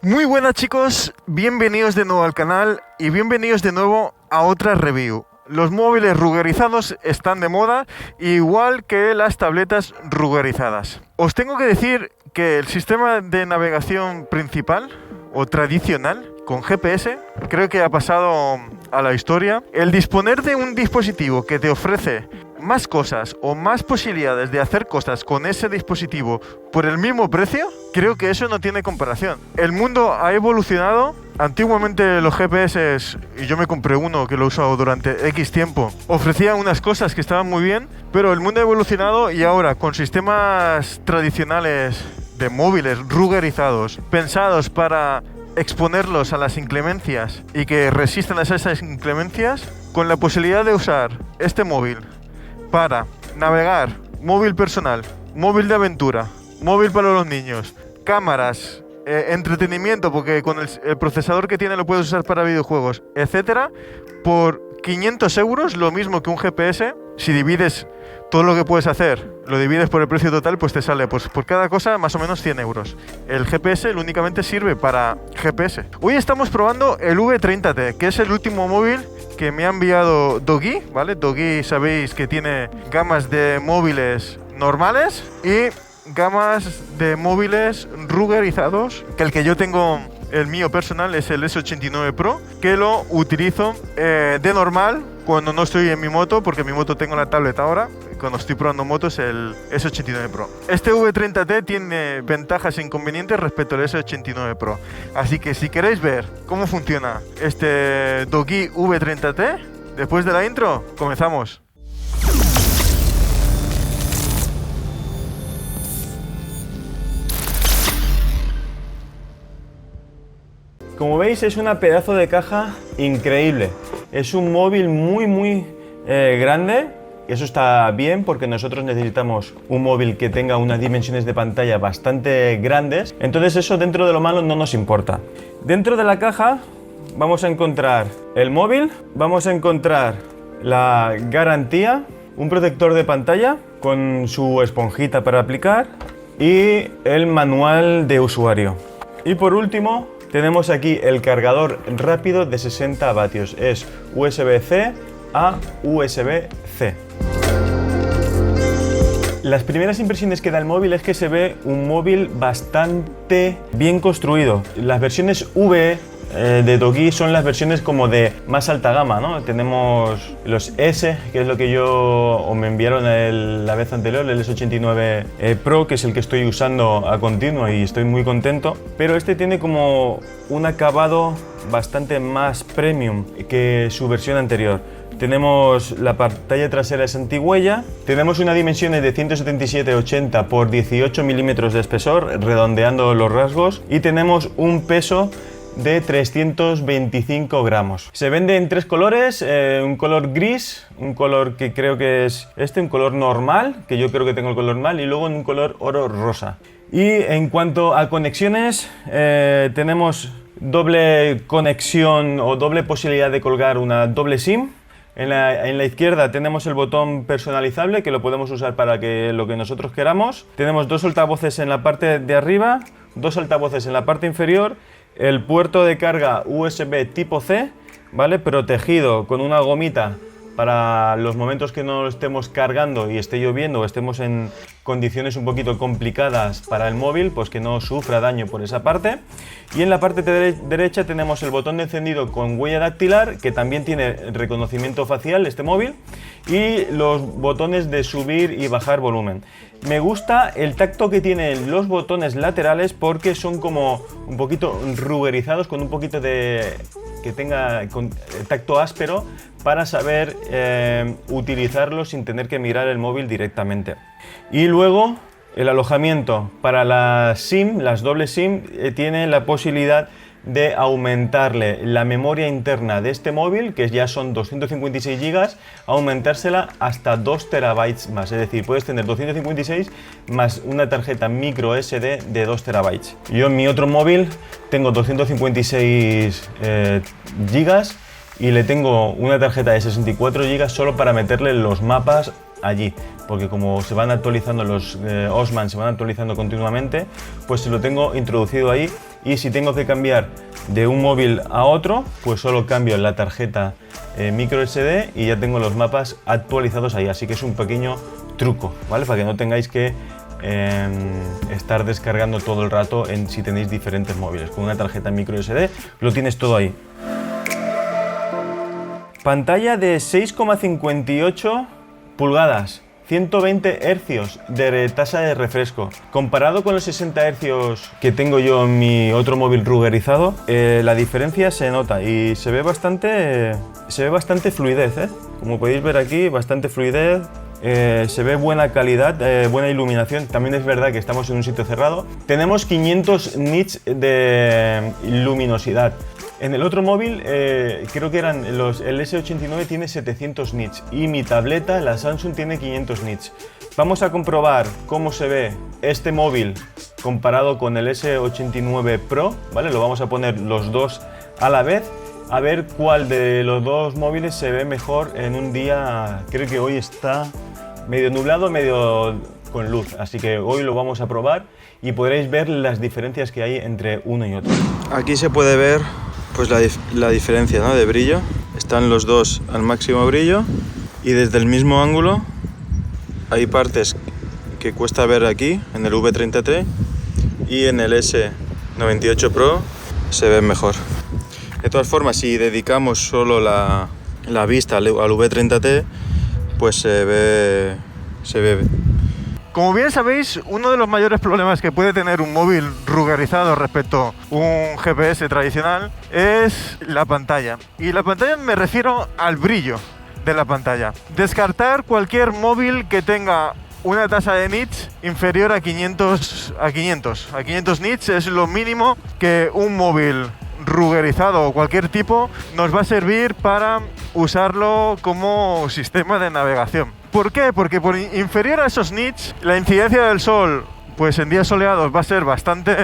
Muy buenas chicos, bienvenidos de nuevo al canal y bienvenidos de nuevo a otra review. Los móviles rugerizados están de moda, igual que las tabletas rugerizadas. Os tengo que decir que el sistema de navegación principal o tradicional con GPS creo que ha pasado a la historia. El disponer de un dispositivo que te ofrece más cosas o más posibilidades de hacer cosas con ese dispositivo por el mismo precio, creo que eso no tiene comparación. El mundo ha evolucionado. Antiguamente los GPS, y yo me compré uno que lo he usado durante X tiempo, ofrecían unas cosas que estaban muy bien, pero el mundo ha evolucionado y ahora con sistemas tradicionales de móviles rugerizados, pensados para exponerlos a las inclemencias y que resistan a esas inclemencias, con la posibilidad de usar este móvil para navegar, móvil personal, móvil de aventura, móvil para los niños, cámaras, entretenimiento, porque con el procesador que tiene lo puedes usar para videojuegos, etcétera, por 500 euros, lo mismo que un GPS. Si divides todo lo que puedes hacer, lo divides por el precio total, pues te sale pues por cada cosa más o menos 100 euros. El GPS únicamente sirve para GPS. Hoy estamos probando el V30T, que es el último móvil que me ha enviado Doogee, ¿vale? Doogee sabéis que tiene gamas de móviles normales y gamas de móviles rugerizados, que el que yo tengo, el mío personal, es el S89 Pro, que lo utilizo de normal cuando no estoy en mi moto, porque en mi moto tengo la tablet ahora. Cuando estoy probando motos, el S89 Pro. Este V30T tiene ventajas e inconvenientes respecto al S89 Pro. Así que si queréis ver cómo funciona este Doogee V30T, después de la intro, comenzamos. Como veis, es una pedazo de caja increíble. Es un móvil muy grande. Eso está bien porque nosotros necesitamos un móvil que tenga unas dimensiones de pantalla bastante grandes. Entonces eso, dentro de lo malo, no nos importa. Dentro de la caja vamos a encontrar el móvil, vamos a encontrar la garantía, un protector de pantalla con su esponjita para aplicar y el manual de usuario. Y por último, tenemos aquí el cargador rápido de 60 vatios. Es USB-C a USB-C. Las primeras impresiones que da el móvil es que se ve un móvil bastante bien construido. Las versiones V de Doogee son las versiones como de más alta gama, ¿no? Tenemos los S, que es lo que me enviaron la vez anterior, el S89 Pro, que es el que estoy usando a continuo y estoy muy contento. Pero este tiene como un acabado bastante más premium que su versión anterior. Tenemos la pantalla trasera es antihuella, tenemos una dimensión de 177-80 por 18 milímetros de espesor, redondeando los rasgos, y tenemos un peso de 325 gramos. Se vende en tres colores, un color gris, un color que creo que es un color normal, que yo creo que tengo el color normal, y luego en un color oro rosa. Y en cuanto a conexiones, tenemos doble conexión o doble posibilidad de colgar una doble SIM. En la izquierda tenemos el botón personalizable, que lo podemos usar para lo que nosotros queramos. Tenemos dos altavoces en la parte de arriba, dos altavoces en la parte inferior, el puerto de carga USB tipo C, ¿vale? Protegido con una gomita para los momentos que no lo estemos cargando y esté lloviendo o estemos en condiciones un poquito complicadas para el móvil, pues que no sufra daño por esa parte. Y en la parte derecha tenemos el botón de encendido con huella dactilar, que también tiene reconocimiento facial este móvil, y los botones de subir y bajar volumen. Me gusta el tacto que tienen los botones laterales porque son como un poquito rugerizados, con un poquito de tacto áspero, para saber utilizarlo sin tener que mirar el móvil directamente. Y luego el alojamiento para la SIM, las dobles SIM, tiene la posibilidad de aumentarle la memoria interna de este móvil, que ya son 256 GB, aumentársela hasta 2 TB más. Es decir, puedes tener 256 más una tarjeta micro SD de 2 TB. Yo en mi otro móvil tengo 256 GB y le tengo una tarjeta de 64 GB solo para meterle los mapas allí, porque como se van actualizando los Osman, se van actualizando continuamente, pues se lo tengo introducido ahí, y si tengo que cambiar de un móvil a otro, pues solo cambio la tarjeta micro SD y ya tengo los mapas actualizados ahí, así que es un pequeño truco, ¿vale? Para que no tengáis que estar descargando todo el rato si tenéis diferentes móviles. Con una tarjeta micro SD lo tienes todo ahí. Pantalla de 6,58 pulgadas, 120 Hz de tasa de refresco. Comparado con los 60 Hz que tengo yo en mi otro móvil rugerizado, la diferencia se nota y se ve bastante fluidez, ¿eh? Como podéis ver aquí, bastante fluidez. Se ve buena calidad, buena iluminación. También es verdad que estamos en un sitio cerrado. Tenemos 500 nits de luminosidad. En el otro móvil, creo que eran el S89 tiene 700 nits y mi tableta, la Samsung, tiene 500 nits. Vamos a comprobar cómo se ve este móvil comparado con el S89 Pro, ¿vale? Lo vamos a poner los dos a la vez, a ver cuál de los dos móviles se ve mejor en un día. Creo que hoy está medio nublado, medio con luz, así que hoy lo vamos a probar y podréis ver las diferencias que hay entre uno y otro. Aquí se puede ver pues la diferencia, ¿no?, de brillo. Están los dos al máximo brillo y desde el mismo ángulo hay partes que cuesta ver aquí en el V30T y en el S98 Pro se ven mejor. De todas formas, si dedicamos solo la vista al V30T, pues se ve. Como bien sabéis, uno de los mayores problemas que puede tener un móvil rugerizado respecto a un GPS tradicional es la pantalla. Y la pantalla me refiero al brillo de la pantalla. Descartar cualquier móvil que tenga una tasa de nits inferior a 500 nits es lo mínimo que un móvil rugerizado o cualquier tipo nos va a servir para usarlo como sistema de navegación. ¿Por qué? Porque por inferior a esos nits, la incidencia del sol, pues en días soleados va a ser bastante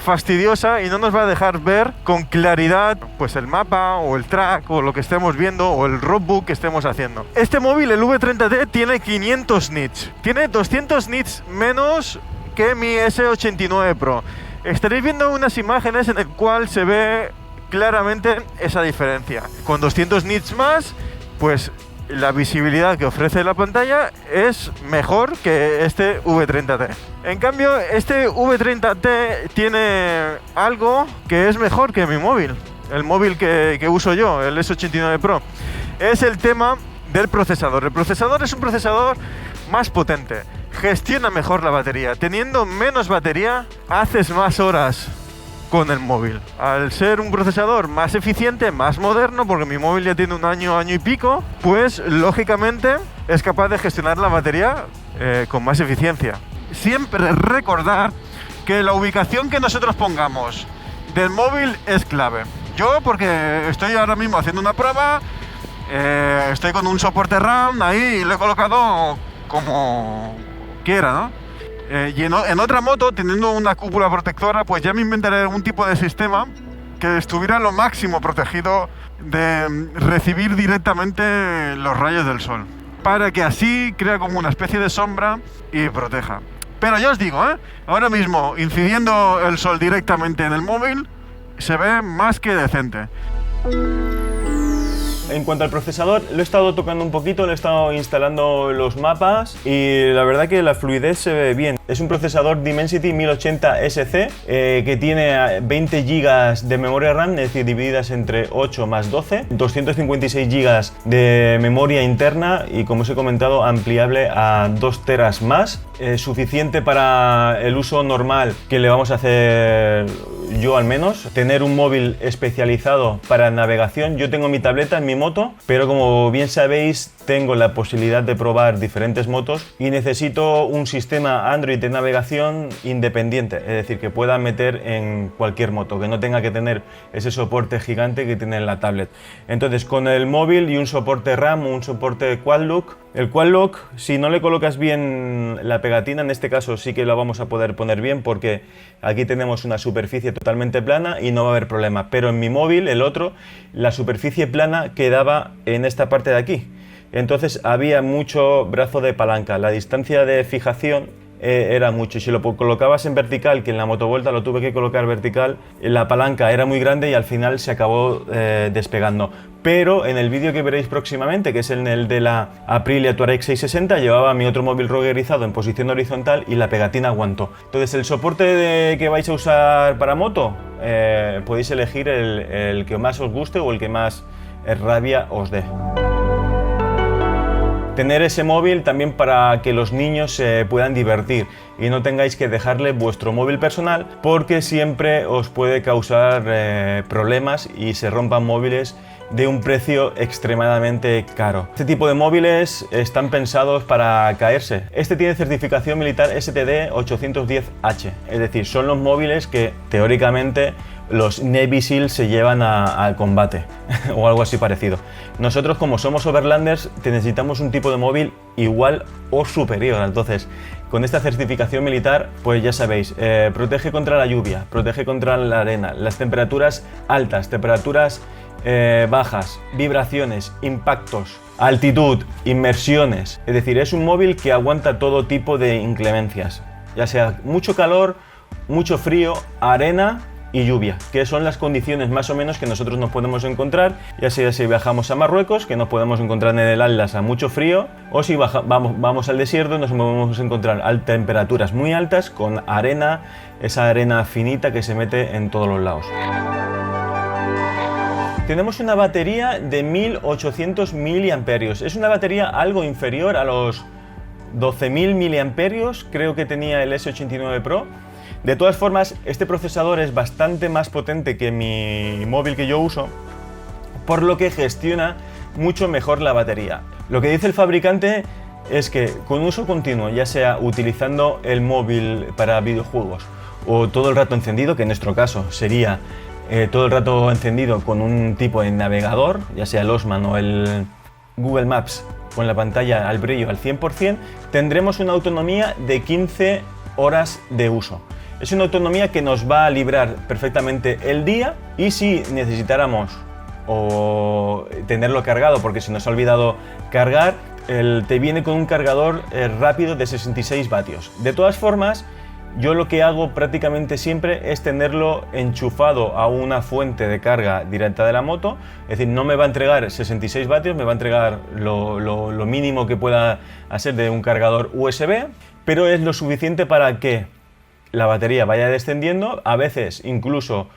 fastidiosa y no nos va a dejar ver con claridad pues el mapa o el track o lo que estemos viendo o el roadbook que estemos haciendo. Este móvil, el V30T, tiene 500 nits. Tiene 200 nits menos que mi S89 Pro. Estaréis viendo unas imágenes en las cuales se ve claramente esa diferencia. Con 200 nits más, pues la visibilidad que ofrece la pantalla es mejor que este V30T. En cambio, este V30T tiene algo que es mejor que mi móvil, el móvil que uso yo, el S89 Pro. Es el tema del procesador. El procesador es un procesador más potente, gestiona mejor la batería. Teniendo menos batería, haces más horas con el móvil. Al ser un procesador más eficiente, más moderno, porque mi móvil ya tiene un año y pico, pues lógicamente es capaz de gestionar la batería con más eficiencia. Siempre recordar que la ubicación que nosotros pongamos del móvil es clave. Yo, porque estoy ahora mismo haciendo una prueba, estoy con un soporte RAM ahí y lo he colocado como quiera, ¿no? Y en otra moto, teniendo una cúpula protectora, pues ya me inventaré algún tipo de sistema que estuviera lo máximo protegido de recibir directamente los rayos del sol, para que así crea como una especie de sombra y proteja. Pero ya os digo, ahora mismo, incidiendo el sol directamente en el móvil, se ve más que decente. En cuanto al procesador, lo he estado tocando un poquito, le he estado instalando los mapas y la verdad que la fluidez se ve bien. Es un procesador Dimensity 1080 SC que tiene 20 GB de memoria RAM, es decir, divididas entre 8 más 12, 256 GB de memoria interna y, como os he comentado, ampliable a 2 teras más. Suficiente para el uso normal que le vamos a hacer yo, al menos. Tener un móvil especializado para navegación. Yo tengo mi tableta en mi moto, pero como bien sabéis, tengo la posibilidad de probar diferentes motos y necesito un sistema Android de navegación independiente, es decir, que pueda meter en cualquier moto, que no tenga que tener ese soporte gigante que tiene la tablet. Entonces, con el móvil y un soporte RAM, un soporte Quad Lock, el Quad Lock, si no le colocas bien la pegatina, en este caso sí que la vamos a poder poner bien, porque aquí tenemos una superficie totalmente plana y no va a haber problema. Pero en mi móvil, el otro, la superficie plana quedaba en esta parte de aquí. entonces había mucho brazo de palanca, la distancia de fijación era mucho, y si lo colocabas en vertical, que en la Motovolta lo tuve que colocar vertical, la palanca era muy grande y al final se acabó despegando. Pero en el vídeo que veréis próximamente, que es en el de la Aprilia Touareg 660, llevaba mi otro móvil ruggerizado en posición horizontal y la pegatina aguantó. Entonces, el soporte que vais a usar para moto, podéis elegir el que más os guste o el que más rabia os dé. Tener ese móvil también para que los niños se puedan divertir y no tengáis que dejarle vuestro móvil personal, porque siempre os puede causar problemas y se rompan móviles de un precio extremadamente caro. Este tipo de móviles están pensados para caerse. Este tiene certificación militar STD 810H, es decir, son los móviles que teóricamente los Navy SEAL se llevan al combate o algo así parecido. Nosotros, como somos overlanders, necesitamos un tipo de móvil igual o superior. Entonces, con esta certificación militar, pues ya sabéis, protege contra la lluvia, protege contra la arena, las temperaturas altas, temperaturas bajas, vibraciones, impactos, altitud, inmersiones. Es decir, es un móvil que aguanta todo tipo de inclemencias, ya sea mucho calor, mucho frío, arena y lluvia, que son las condiciones más o menos que nosotros nos podemos encontrar, ya sea si viajamos a Marruecos, que nos podemos encontrar en el Atlas a mucho frío, o si vamos al desierto, nos podemos encontrar a temperaturas muy altas con arena, esa arena finita que se mete en todos los lados. Tenemos una batería de 1800 miliamperios, es una batería algo inferior a los 12.000 miliamperios, creo que tenía el S89 Pro. De todas formas, este procesador es bastante más potente que mi móvil que yo uso, por lo que gestiona mucho mejor la batería. Lo que dice el fabricante es que con uso continuo, ya sea utilizando el móvil para videojuegos o todo el rato encendido, que en nuestro caso sería todo el rato encendido con un tipo de navegador, ya sea el Osman o el Google Maps, con la pantalla al brillo al 100%, tendremos una autonomía de 15 horas de uso. Es una autonomía que nos va a librar perfectamente el día, y si necesitáramos o tenerlo cargado porque se nos ha olvidado cargar, te viene con un cargador rápido de 66 vatios. De todas formas, yo lo que hago prácticamente siempre es tenerlo enchufado a una fuente de carga directa de la moto, es decir, no me va a entregar 66 vatios, me va a entregar lo mínimo que pueda hacer de un cargador USB, pero es lo suficiente para que la batería vaya descendiendo. A veces incluso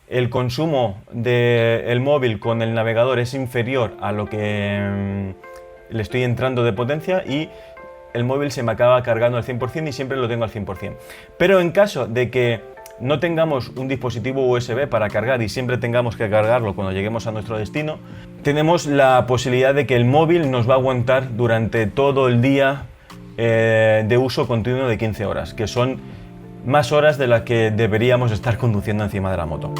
el consumo del móvil con el navegador es inferior a lo que le estoy entrando de potencia y el móvil se me acaba cargando al 100% y siempre lo tengo al 100%. Pero en caso de que no tengamos un dispositivo USB para cargar y siempre tengamos que cargarlo cuando lleguemos a nuestro destino, tenemos la posibilidad de que el móvil nos va a aguantar durante todo el día de uso continuo de 15 horas, que son más horas de las que deberíamos estar conduciendo encima de la moto.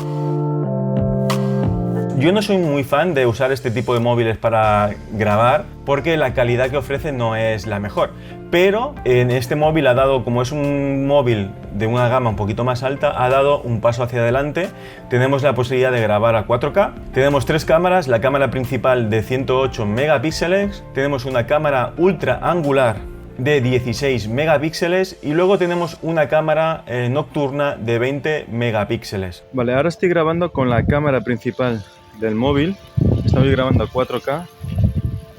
Yo no soy muy fan de usar este tipo de móviles para grabar porque la calidad que ofrece no es la mejor, pero en este móvil ha dado, como es un móvil de una gama un poquito más alta, ha dado un paso hacia adelante. Tenemos la posibilidad de grabar a 4K, tenemos tres cámaras, la cámara principal de 108 megapíxeles, tenemos una cámara ultra angular de 16 megapíxeles y luego tenemos una cámara nocturna de 20 megapíxeles. Vale, ahora estoy grabando con la cámara principal del móvil, estamos grabando a 4K,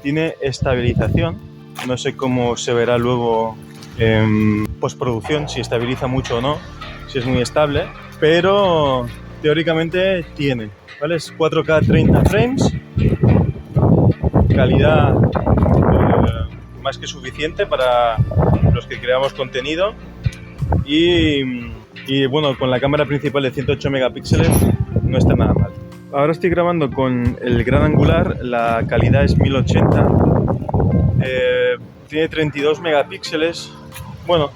tiene estabilización, no sé cómo se verá luego en postproducción, si estabiliza mucho o no, si es muy estable, pero teóricamente tiene, ¿vale? Es 4K 30 frames, calidad más que suficiente para los que creamos contenido y bueno, con la cámara principal de 108 megapíxeles no está nada mal. Ahora estoy grabando con el gran angular, la calidad es 1080, tiene 32 megapíxeles, bueno,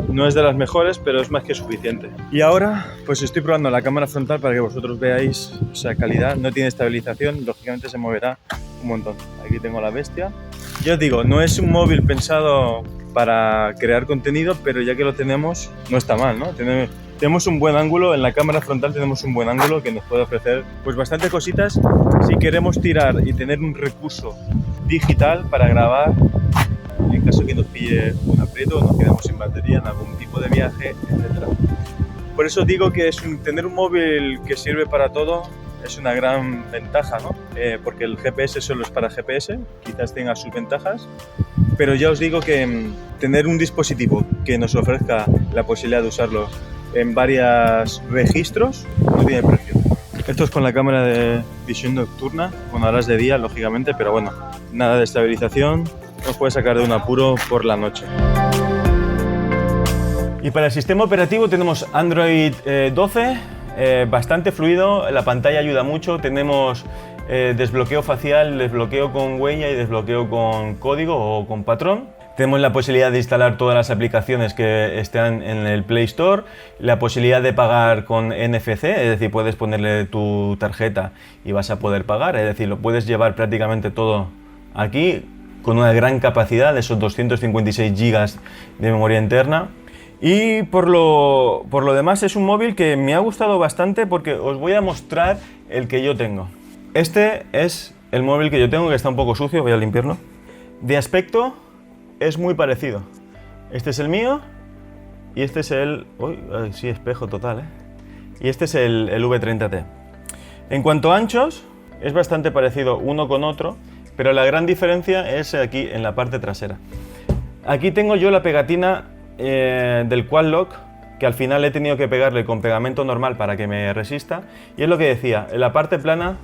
no es de las mejores, pero es más que suficiente. Y ahora pues estoy probando la cámara frontal para que vosotros veáis esa calidad, no tiene estabilización, lógicamente se moverá un montón. Aquí tengo la bestia. Ya os digo, no es un móvil pensado para crear contenido, pero ya que lo tenemos, no está mal, ¿no? Tenemos un buen ángulo, en la cámara frontal tenemos un buen ángulo que nos puede ofrecer pues bastante cositas si queremos tirar y tener un recurso digital para grabar en caso que nos pille un aprieto, nos quedemos sin batería en algún tipo de viaje, etc. Por eso digo que tener un móvil que sirve para todo es una gran ventaja, ¿no? Porque el GPS solo es para GPS, quizás tenga sus ventajas, pero ya os digo que tener un dispositivo que nos ofrezca la posibilidad de usarlo en varios registros no tiene precio. Esto es con la cámara de visión nocturna, bueno, ahora es de día, lógicamente, pero bueno, nada de estabilización, os puede sacar de un apuro por la noche. Y para el sistema operativo tenemos Android 12, bastante fluido, la pantalla ayuda mucho, tenemos desbloqueo facial, desbloqueo con huella y desbloqueo con código o con patrón. Tenemos la posibilidad de instalar todas las aplicaciones que están en el Play Store, la posibilidad de pagar con NFC, es decir, puedes ponerle tu tarjeta y vas a poder pagar, es decir, lo puedes llevar prácticamente todo aquí con una gran capacidad de esos 256 GB de memoria interna. Y por lo demás es un móvil que me ha gustado bastante porque os voy a mostrar el que yo tengo. Este es el móvil que yo tengo, que está un poco sucio, voy a limpiarlo. De aspecto es muy parecido. Este es el mío y este es el... Uy, sí, espejo total, ¿eh? Y este es el V30T. En cuanto a anchos, es bastante parecido uno con otro, pero la gran diferencia es aquí en la parte trasera. Aquí tengo yo la pegatina del Quad Lock, que al final he tenido que pegarle con pegamento normal para que me resista, y es lo que decía, en la parte plana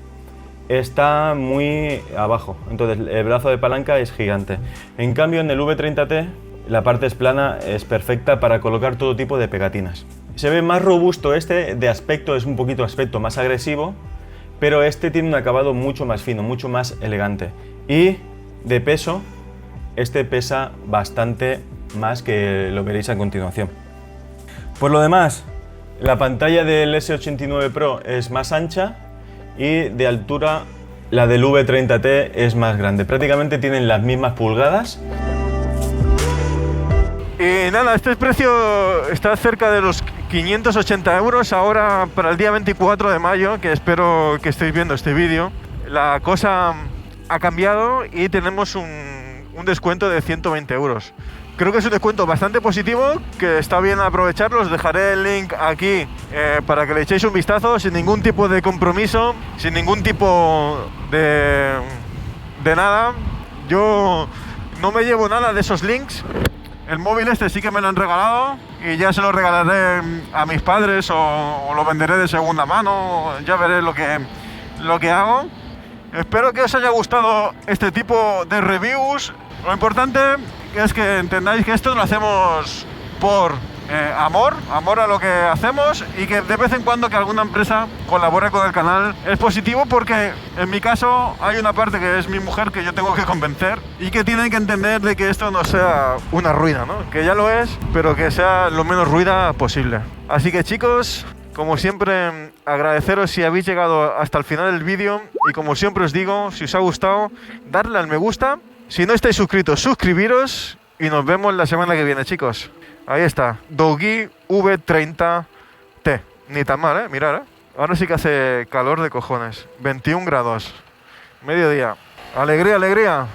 está muy abajo, entonces el brazo de palanca es gigante. En cambio en el V30T la parte es plana, es perfecta para colocar todo tipo de pegatinas. Se ve más robusto este, de aspecto es un poquito aspecto más agresivo, pero este tiene un acabado mucho más fino, mucho más elegante. Y de peso, este pesa bastante más, que lo veréis a continuación. Por lo demás, la pantalla del S89 Pro es más ancha y de altura la del V30T es más grande. Prácticamente tienen las mismas pulgadas. Y nada, este precio está cerca de los 580 euros ahora para el día 24 de mayo, que espero que estéis viendo este vídeo. La cosa ha cambiado y tenemos un descuento de 120 euros. Creo que es un descuento bastante positivo, que está bien aprovecharlo. Os dejaré el link aquí para que le echéis un vistazo sin ningún tipo de compromiso, sin ningún tipo de nada. Yo no me llevo nada de esos links. El móvil este sí que me lo han regalado y ya se lo regalaré a mis padres o lo venderé de segunda mano. Ya veré lo que hago. Espero que os haya gustado este tipo de reviews. Lo importante es que entendáis que esto lo hacemos por amor a lo que hacemos, y que de vez en cuando que alguna empresa colabore con el canal es positivo, porque en mi caso hay una parte que es mi mujer que yo tengo que convencer y que tienen que entender de que esto no sea una ruina, ¿no? Que ya lo es, pero que sea lo menos ruina posible. Así que chicos, como siempre, agradeceros si habéis llegado hasta el final del vídeo, y como siempre os digo, si os ha gustado, darle al me gusta. Si no estáis suscritos, suscribiros y nos vemos la semana que viene, chicos. Ahí está, Doogee V30T. Ni tan mal, mirad, Ahora sí que hace calor de cojones. 21 grados. Mediodía. Alegría, alegría.